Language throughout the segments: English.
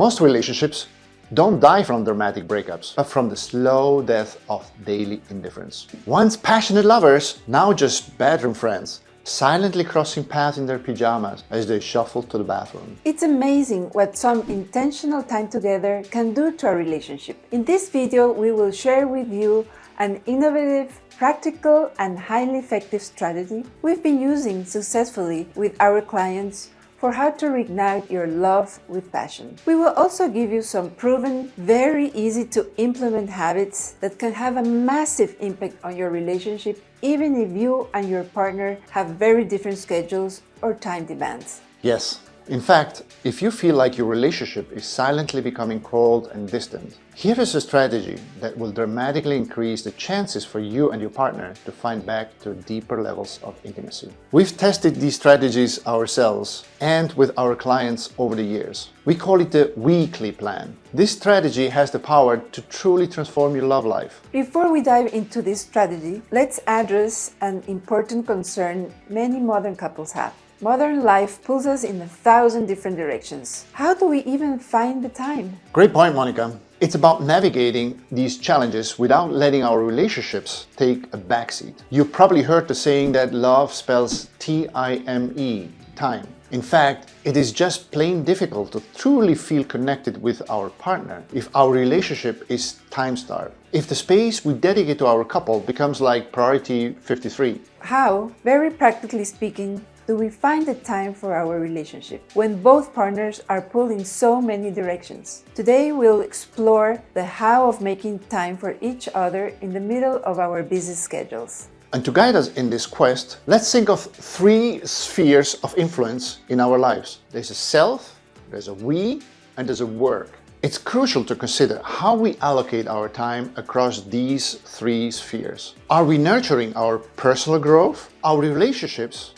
Most relationships don't die from dramatic breakups, but from the slow death of daily indifference. Once passionate lovers, now just bedroom friends, silently crossing paths in their pajamas as they shuffle to the bathroom. It's amazing what some intentional time together can do to a relationship. In this video, we will share with you an innovative, practical, and highly effective strategy we've been using successfully with our clients for how to reignite your love with passion. We will also give you some proven, very easy to implement habits that can have a massive impact on your relationship, even if you and your partner have very different schedules or time demands. Yes. In fact, if you feel like your relationship is silently becoming cold and distant, here is a strategy that will dramatically increase the chances for you and your partner to find back to deeper levels of intimacy. We've tested these strategies ourselves and with our clients over the years. We call it the weekly plan. This strategy has the power to truly transform your love life. Before we dive into this strategy, let's address an important concern many modern couples have. Modern life pulls us in 1,000 different directions. How do we even find the time? Great point, Monica. It's about navigating these challenges without letting our relationships take a backseat. You probably heard the saying that love spells T-I-M-E, time. In fact, it is just plain difficult to truly feel connected with our partner if our relationship is time-starved. If the space we dedicate to our couple becomes like priority 53. How, very practically speaking, do we find the time for our relationship when both partners are pulled in so many directions? Today we'll explore the how of making time for each other in the middle of our busy schedules. And to guide us in this quest, let's think of 3 spheres of influence in our lives. There's a self, there's a we, and there's a work. It's crucial to consider how we allocate our time across these 3 spheres. Are we nurturing our personal growth, our relationships,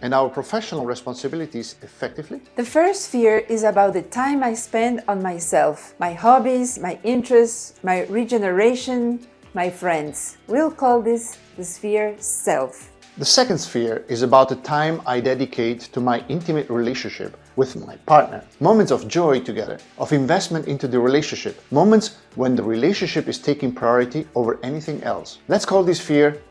and our professional responsibilities effectively? The first sphere is about the time I spend on myself, my hobbies, my interests, my regeneration, my friends. We'll call this the sphere self. The second sphere is about the time I dedicate to my intimate relationship with my partner. Moments of joy together, of investment into the relationship, moments when the relationship is taking priority over anything else. Let's call this sphere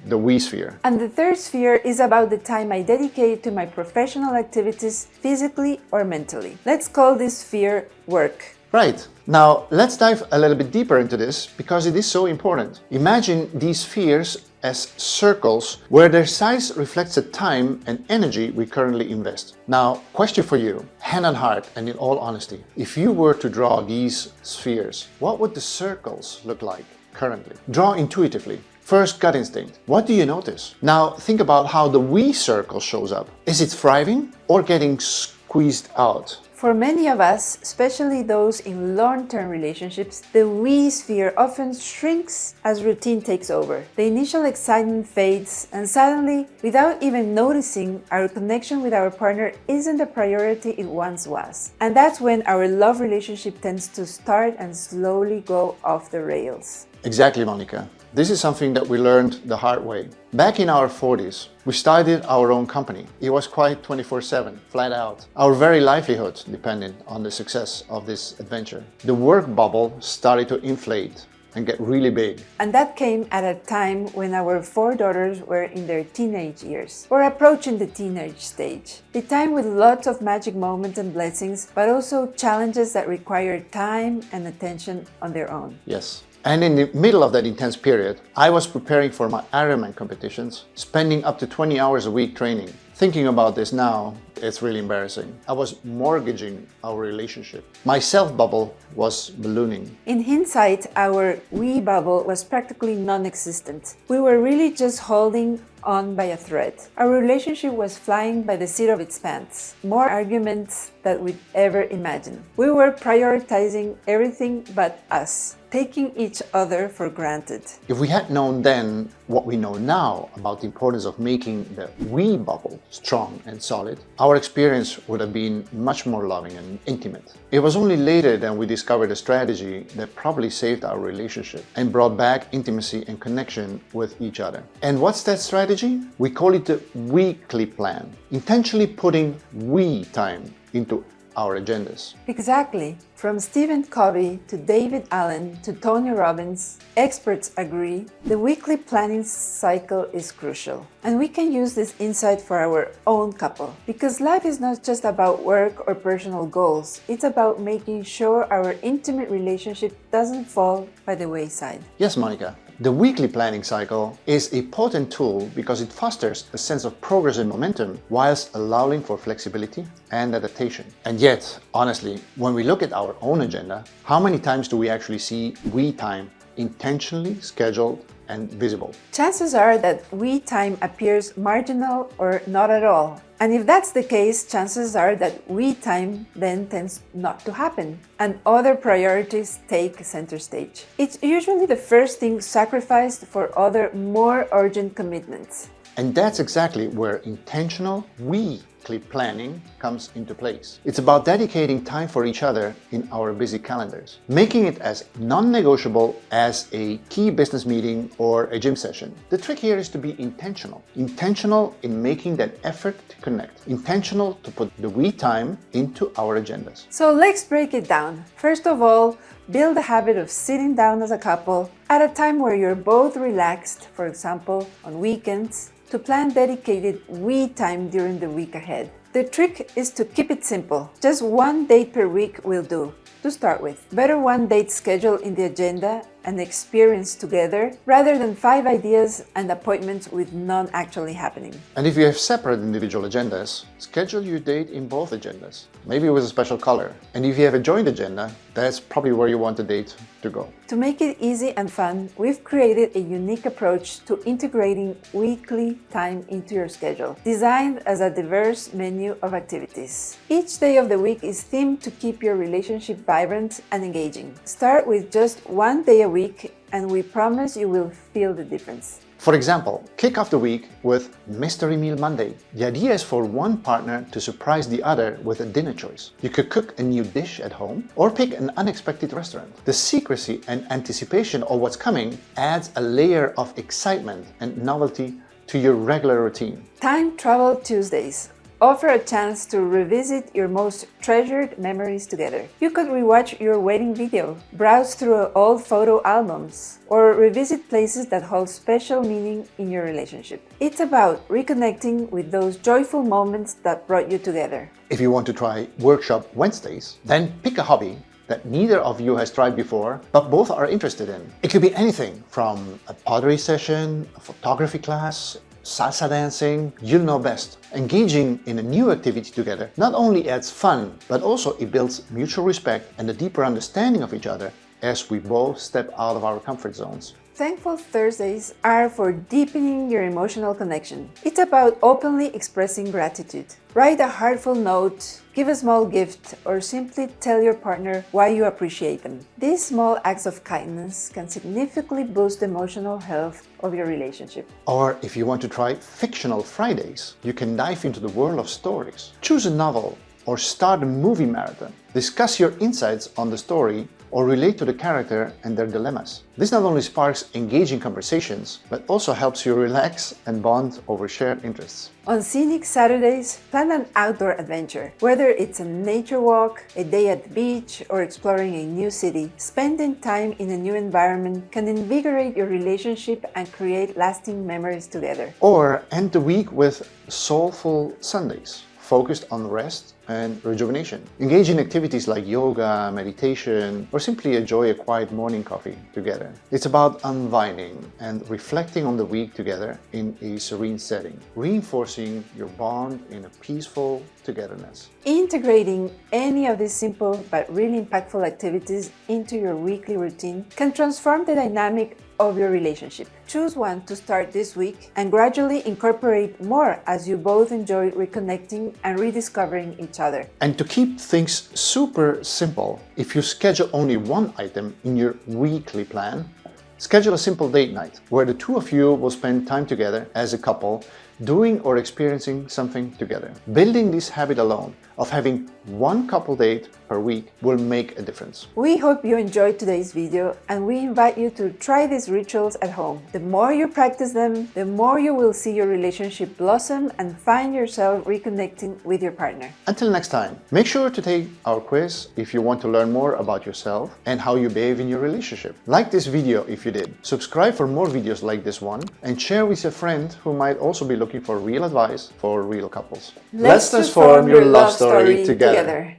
the we sphere. And the third sphere is about the time I dedicate to my professional activities, physically or mentally. Let's call this sphere work. Right. Now, let's dive a little bit deeper into this because it is so important. Imagine these spheres as circles where their size reflects the time and energy we currently invest. Now, question for you, hand on heart and in all honesty, if you were to draw these spheres, what would the circles look like currently? Draw intuitively. First, gut instinct. What do you notice? Now, think about how the we circle shows up. Is it thriving or getting squeezed out? For many of us, especially those in long-term relationships, the we sphere often shrinks as routine takes over. The initial excitement fades, and suddenly, without even noticing, our connection with our partner isn't the priority it once was. And that's when our love relationship tends to start and slowly go off the rails. Exactly, Monica. This is something that we learned the hard way. Back in our 40s, we started our own company. It was quite 24/7, flat out. Our very livelihood depended on the success of this adventure. The work bubble started to inflate and get really big. And that came at a time when our 4 daughters were in their teenage years, or approaching the teenage stage. A time with lots of magic moments and blessings, but also challenges that required time and attention on their own. Yes. And in the middle of that intense period, I was preparing for my Ironman competitions, spending up to 20 hours a week training. Thinking about this now, it's really embarrassing. I was mortgaging our relationship. My self-bubble was ballooning. In hindsight, our we bubble was practically non-existent. We were really just holding on by a thread. Our relationship was flying by the seat of its pants. More arguments than we'd ever imagined. We were prioritizing everything but us, taking each other for granted. If we had known then what we know now about the importance of making the we bubble strong and solid, our experience would have been much more loving and intimate. It was only later that we discovered a strategy that probably saved our relationship and brought back intimacy and connection with each other. And what's that strategy? We call it the weekly plan, intentionally putting we time into our agendas. Exactly. From Stephen Covey to David Allen to Tony Robbins, experts agree the weekly planning cycle is crucial. And we can use this insight for our own couple. Because life is not just about work or personal goals, it's about making sure our intimate relationship doesn't fall by the wayside. Yes, Monica. The weekly planning cycle is a potent tool because it fosters a sense of progress and momentum whilst allowing for flexibility and adaptation. And yet, honestly, when we look at our own agenda, how many times do we actually see we time intentionally scheduled and visible? Chances are that we time appears marginal or not at all. And if that's the case, chances are that we time then tends not to happen and other priorities take center stage. It's usually the first thing sacrificed for other more urgent commitments. And that's exactly where intentional weekly planning comes into place. It's about dedicating time for each other in our busy calendars, making it as non-negotiable as a key business meeting or a gym session. The trick here is to be intentional. Intentional in making that effort to connect. Intentional to put the we time into our agendas. So let's break it down. First of all, build the habit of sitting down as a couple at a time where you're both relaxed, for example, on weekends, to plan dedicated we time during the week ahead. The trick is to keep it simple. Just one date per week will do, to start with. Better one date schedule in the agenda and experience together rather than 5 ideas and appointments with none actually happening. And if you have separate individual agendas, schedule your date in both agendas, maybe with a special color. And if you have a joint agenda, that's probably where you want the date to go. To make it easy and fun, we've created a unique approach to integrating weekly time into your schedule, designed as a diverse menu of activities. Each day of the week is themed to keep your relationship vibrant and engaging. Start with just one day a week, and we promise you will feel the difference. For example, kick off the week with Mystery Meal Monday. The idea is for one partner to surprise the other with a dinner choice. You could cook a new dish at home or pick an unexpected restaurant. The secrecy and anticipation of what's coming adds a layer of excitement and novelty to your regular routine. Time Travel Tuesdays offer a chance to revisit your most treasured memories together. You could rewatch your wedding video, browse through old photo albums, or revisit places that hold special meaning in your relationship. It's about reconnecting with those joyful moments that brought you together. If you want to try Workshop Wednesdays, then pick a hobby that neither of you has tried before, but both are interested in. It could be anything from a pottery session, a photography class, salsa dancing, you'll know best. Engaging in a new activity together not only adds fun, but also it builds mutual respect and a deeper understanding of each other as we both step out of our comfort zones. Thankful Thursdays are for deepening your emotional connection. It's about openly expressing gratitude. Write a heartfelt note, give a small gift, or simply tell your partner why you appreciate them. These small acts of kindness can significantly boost the emotional health of your relationship. Or if you want to try Fictional Fridays, you can dive into the world of stories. Choose a novel or start a movie marathon. Discuss your insights on the story or relate to the character and their dilemmas. This not only sparks engaging conversations, but also helps you relax and bond over shared interests. On scenic Saturdays, plan an outdoor adventure. Whether it's a nature walk, a day at the beach, or exploring a new city, spending time in a new environment can invigorate your relationship and create lasting memories together. Or end the week with Soulful Sundays, focused on rest and rejuvenation. Engage in activities like yoga, meditation, or simply enjoy a quiet morning coffee together. It's about unwinding and reflecting on the week together in a serene setting, reinforcing your bond in a peaceful togetherness. Integrating any of these simple but really impactful activities into your weekly routine can transform the dynamic of your relationship. Choose one to start this week and gradually incorporate more as you both enjoy reconnecting and rediscovering each other. And to keep things super simple, if you schedule only one item in your weekly plan, schedule a simple date night where the two of you will spend time together as a couple doing or experiencing something together. Building this habit alone of having one couple date per week will make a difference. We hope you enjoyed today's video and we invite you to try these rituals at home. The more you practice them, the more you will see your relationship blossom and find yourself reconnecting with your partner. Until next time, make sure to take our quiz if you want to learn more about yourself and how you behave in your relationship. Like this video if you did, subscribe for more videos like this one, and share with a friend who might also be looking for real advice for real couples. Let's transform your love story together.